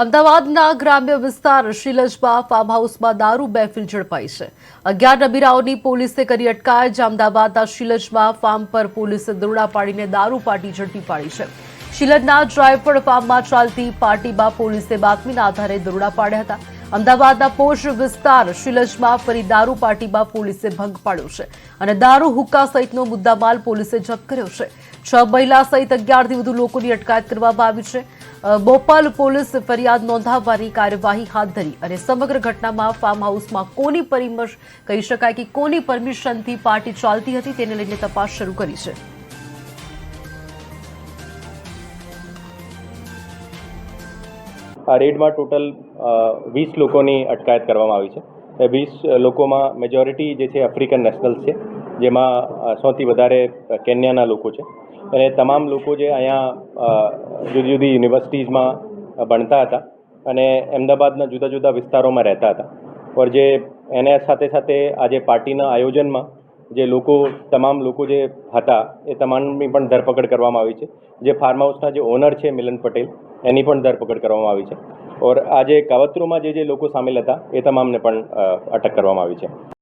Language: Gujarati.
અમદાવાદના ગ્રામ્ય વિસ્તાર શિલજમાં ફાર્મ હાઉસમાં દારૂ મહેફિલ ઝડપાઈ છે। 11 નબીરાઓની પોલીસે કરી અટકાયત। અમદાવાદના શિલજમાં ફાર્મ પર પોલીસે દરોડા પાડીને દારૂ પાર્ટી ઝડપી પાડી છે। શિલજના ડ્રાયફ્રૂટ ફાર્મમાં ચાલતી પાર્ટીમાં પોલીસે બાતમીના આધારે દરોડા પાડ્યા હતા। અમદાવાદના પોશ વિસ્તાર શિલજમાં ફરી દારૂ પાર્ટીમાં પોલીસે ભંગ પાડ્યો છે અને દારૂ હુક્કા સહિતનો મુદ્દામાલ પોલીસે જપ્ત કર્યો છે। 6 મહિલા સહિત 11થી વધુ લોકોની અટકાયત કરવામાં આવી છે। બોપલ પોલીસ ફરિયાદ નોંધાવવાની કાર્યવાહી હાથ ધરી અને સમગ્ર ઘટનામાં ફાર્મ હાઉસમાં કોની પરિમર્શ કહી શકાય કે કોની પરમિશનથી પાર્ટી ચાલતી હતી તેને લઈને તપાસ શરૂ કરી છે। આ રેડમાં ટોટલ 20 લોકોની અટકાયત કરવામાં આવી છે। એ 20 લોકોમાં મેજોરિટી જે છે આફ્રિકન નેશનલ્સ છે, જેમાં સૌથી વધારે કેન્યાના લોકો છે અને તમામ લોકો જે અહીંયા જુદી જુદી યુનિવર્સિટીઝમાં ભણતા હતા અને અમદાવાદના જુદા જુદા વિસ્તારોમાં રહેતા હતા। પર જે એના સાથે સાથે આજે પાર્ટીના આયોજનમાં જે લોકો તમામ લોકો જે હતા એ તમામની પણ ધરપકડ કરવામાં આવી છે। જે ફાર્મ હાઉસના જે ઓનર છે મિલન પટેલ, એની પણ ધરપકડ કરવામાં આવી છે। ઓર આજે કાવતરૂમાં જે લોકો સામેલ હતા એ તમામને પણ અટક કરવામાં આવી છે।